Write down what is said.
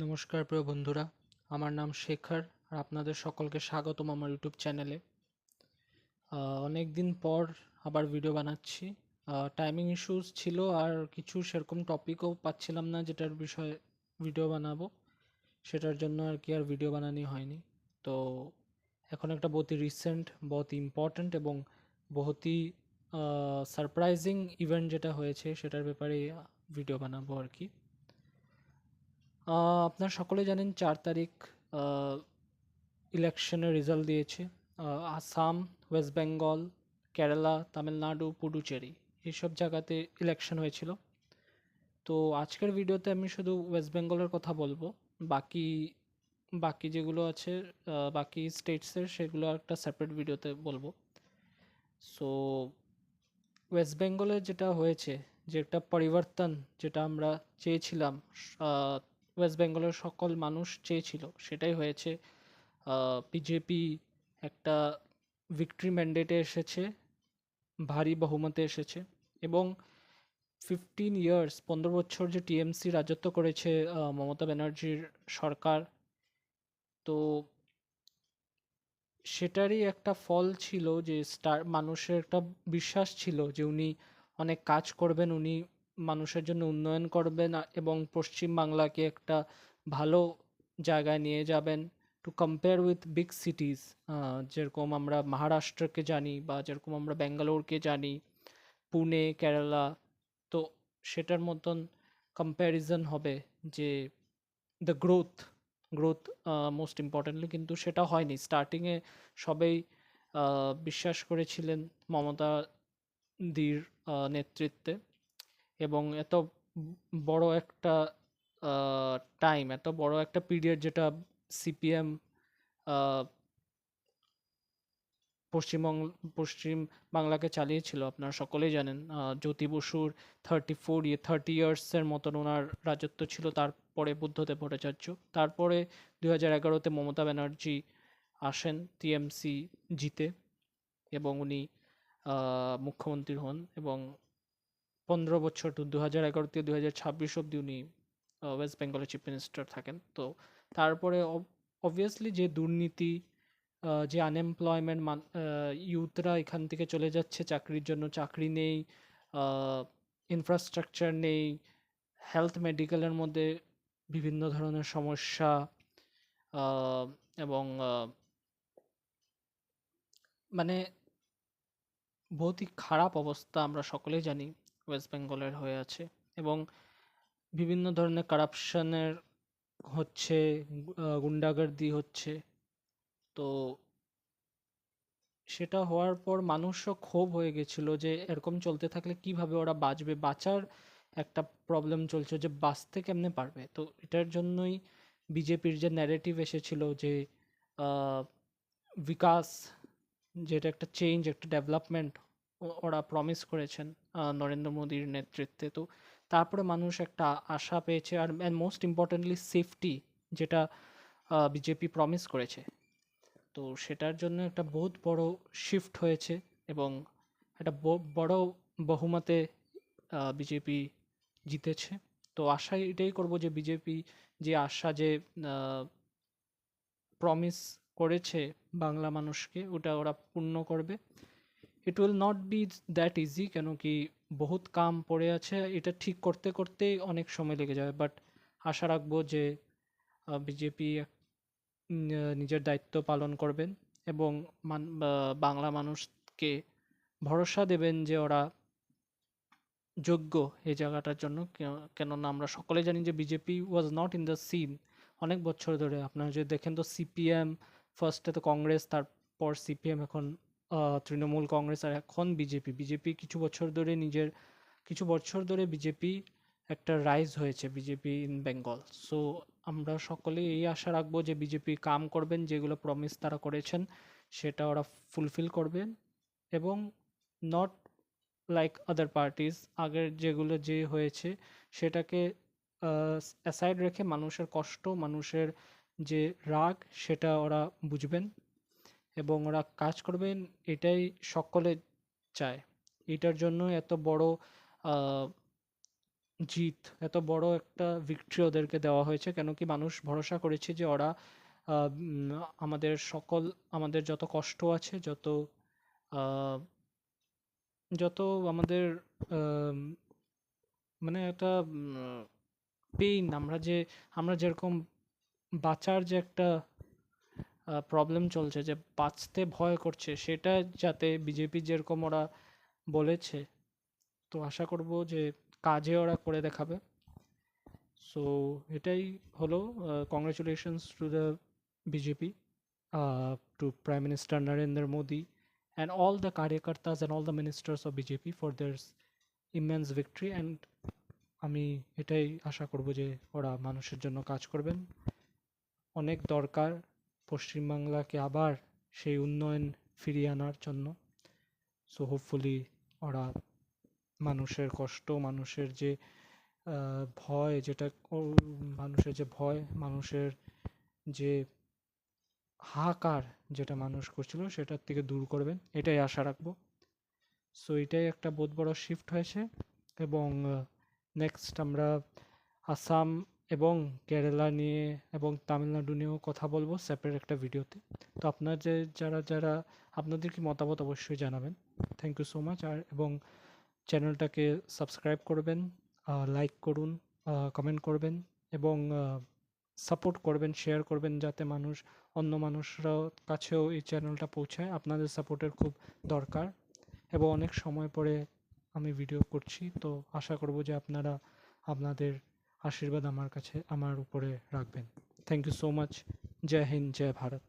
নমস্কার প্রিয় বন্ধুরা, আমার নাম শেখর আর আপনাদের সকলকে স্বাগতম আমার ইউটিউব চ্যানেলে। অনেক দিন পর আবার ভিডিও বানাচ্ছি। টাইমিং ইস্যুস ছিল আর কিছু সেরকম টপিকও পাচ্ছিলাম না যেটার বিষয়ে ভিডিও বানাবো, সেটার জন্য আর কি আর ভিডিও বানানো হয়নি। তো এখন একটা বহুত রিসেন্ট, বহুত ইম্পর্ট্যান্ট এবং বহুতই সারপ্রাইজিং ইভেন্ট যেটা হয়েছে সেটার ব্যাপারে ভিডিও বানাবো আর কি। আপনারা সকলে জানেন 4 তারিখ ইলেকশনের রেজাল্ট দিয়েছে। আসাম, ওয়েস্ট বেঙ্গল, কেরালা, তামিলনাড়ু, পুডুচেরি এইসব জায়গাতে ইলেকশন হয়েছিল। তো আজকের ভিডিওতে আমি শুধু ওয়েস্ট বেঙ্গলের কথা বলবো। বাকি বাকি যেগুলো আছে, বাকি স্টেটসের, সেগুলো একটা সেপারেট ভিডিওতে বলবো। সো ওয়েস্ট বেঙ্গলে যেটা হয়েছে, যে একটা পরিবর্তন যেটা আমরা চেয়েছিলাম, ওয়েস্ট বেঙ্গলের সকল মানুষ চেয়েছিল, সেটাই হয়েছে। বিজেপি একটা ভিক্টরি ম্যান্ডেটে এসেছে, ভারী বহুমতে এসেছে এবং 15 ইয়ার্স, 15 বছর যে টিএমসি রাজত্ব করেছে মমতা ব্যানার্জির সরকার, তো সেটারই একটা ফল ছিল যে মানুষের একটা বিশ্বাস ছিল যে উনি অনেক কাজ করবেন, উনি মানুষের জন্য উন্নয়ন করবেন এবং পশ্চিম বাংলাকে একটা ভালো জায়গায় নিয়ে যাবেন। টু কম্পেয়ার উইথ বিগ সিটিজ, যেরকম আমরা মহারাষ্ট্রকে জানি বা যেরকম আমরা ব্যাঙ্গালোরকে জানি, পুনে, কেরালা, তো সেটার মতন কম্প্যারিজন হবে যে দ্য গ্রোথ মোস্ট ইম্পর্টেন্টলি, কিন্তু সেটা হয়নি। স্টার্টিংয়ে সবাই বিশ্বাস করেছিলেন মমতা দির নেতৃত্বে, এবং এত বড় একটা এত বড় একটা পিরিয়ড যেটা সিপিএম পশ্চিমবঙ্গ পশ্চিম বাংলাকে চালিয়েছিল, আপনারা সকলেই জানেন। জ্যোতি বসুর 30 ইয়ার্সের মতন ওনার রাজত্ব ছিল, তারপরে বুদ্ধদেব ভট্টাচার্য, তারপরে 2011-তে মমতা ব্যানার্জি আসেন টিএমসি জিতে, এবং উনি মুখ্যমন্ত্রী হন এবং 15 বছর, 2011 থেকে 2026 অব্দি উনি ওয়েস্ট বেঙ্গলের চিফ মিনিস্টার থাকেন। তো তারপরে অবভিয়াসলি যে দুর্নীতি, যে আনএমপ্লয়মেন্ট, ইউথরা এখান থেকে চলে যাচ্ছে চাকরির জন্য, চাকরি নেই, ইনফ্রাস্ট্রাকচার নেই, হেলথ মেডিকেলের মধ্যে বিভিন্ন ধরনের সমস্যা, আহ, এবং মানে বহুতই খারাপ অবস্থা আমরা সকলেই জানি ওয়েস্ট বেঙ্গলের হয়ে আছে। এবং বিভিন্ন ধরনের কারাপশনের হচ্ছে, গুন্ডাগর্দি হচ্ছে। তো সেটা হওয়ার পর মানুষও ক্ষোভ হয়ে গেছিল যে এরকম চলতে থাকলে কিভাবে ওরা বাঁচবে, বাঁচার একটা প্রবলেম চলছে যে বাঁচতে কেমনে পারবে। তো এটার জন্যই বিজেপির যে ন্যারেটিভ এসেছিল যে আহ, বিকাশ, যেটা একটা চেঞ্জ, একটা ডেভেলপমেন্ট ওরা প্রমিস করেছেন নরেন্দ্র মোদীর নেতৃত্বে। তো তারপরে মানুষ একটা আশা পেয়েছে, আর মোস্ট ইম্পর্টেন্টলি সেফটি, যেটা বিজেপি প্রমিস করেছে। তো সেটার জন্য একটা বহুত বড় শিফট হয়েছে এবং একটা বড় বহুমতে বিজেপি জিতেছে। তো আশা এটাই করব যে বিজেপি যে আশা, যে প্রমিস করেছে বাংলা মানুষকে, ওটা ওরা পূর্ণ করবে। It will not be that easy, কেন কি বহুত কাম পড়ে আছে, এটা ঠিক করতে করতেই অনেক সময় লেগে যাবে। বাট আশা রাখবো যে বিজেপি নিজের দায়িত্ব পালন করবেন এবং বাংলা মানুষকে ভরসা দেবেন যে ওরা যোগ্য এই জায়গাটার জন্য। কেননা আমরা সকলে জানি যে BJP was not in the scene অনেক বছর ধরে। আপনারা যদি দেখেন তো সিপিএম, ফার্স্টে তো কংগ্রেস, তারপর সিপিএম, এখন তৃণমূল কংগ্রেস, আর এখন বিজেপি। কিছু বছর ধরে বিজেপি একটা রাইজ হয়েছে, বিজেপি ইন বেঙ্গল। সো আমরা সকলে এই আশা রাখবো যে বিজেপি কাম করবেন, যেগুলো প্রমিস তারা করেছেন সেটা ওরা ফুলফিল করবেন, এবং নট লাইক আদার পার্টিস, আগের যেগুলো যে হয়েছে সেটাকে অ্যাসাইড রেখে মানুষের কষ্ট, মানুষের যে রাগ, সেটা ওরা বুঝবেন এবং ওরা কাজ করবেন, এটাই সকলে চায়। এটার জন্য এত বড় জিত, এত বড় একটা ভিক্টরি ওদেরকে দেওয়া হয়েছে, কেন কি মানুষ ভরসা করেছে যে ওরা আমাদের সকল, আমাদের যত কষ্ট আছে, যত আহ, যত আমাদের আম, মানে একটা পেইন, আমরা যেরকম বাঁচার যে একটা প্রবলেম চলছে, যে বাঁচতে ভয় করছে, সেটা যাতে বিজেপি যেরকম ওরা বলেছে, তো আশা করব যে কাজে ওরা করে দেখাবে। সো এটাই হলো, congratulations to the BJP, to Prime Minister Narendra Modi and all the Karyakartas and all the ministers of BJP for their immense victory. And আমি এটাই আশা করব যে ওরা মানুষের জন্য কাজ করবেন। অনেক দরকার পশ্চিমবাংলাকে আবার সেই উন্নয়ন ফিরিয়ে আনার জন্য। সো হোপফুলি ওরা মানুষের কষ্ট, মানুষের যে ভয়, মানুষের যে ভয়, মানুষের যে হাহাকার যেটা মানুষ করছিল, সেটার থেকে দূর করবেন, এটাই আশা রাখবো। সো এটাই একটা বহুত বড় শিফট হয়েছে। এবং নেক্সট আমরা আসাম এবং কেরালা নিয়ে এবং তামিলনাড়ু নিয়েও কথা বলবো সেপারেট একটা ভিডিওতে। তো যারা যারা আপনাদের কি মতামত অবশ্যই জানাবেন। Thank you so much. আর এবং চ্যানেলটাকে সাবস্ক্রাইব করবেন, লাইক করুন, কমেন্ট করবেন এবং সাপোর্ট করবেন, শেয়ার করবেন, যাতে অন্য মানুষরাও কাছেও এই চ্যানেলটা পৌঁছায়। আপনাদের সাপোর্টের খুব দরকার এবং অনেক সময় পরে আমি ভিডিও করছি, তো আশা করব যে আপনারা আপনাদের আশীর্বাদ আমার উপরে রাখবেন। Thank you so much. জয় হিন্দ, জয় ভারত।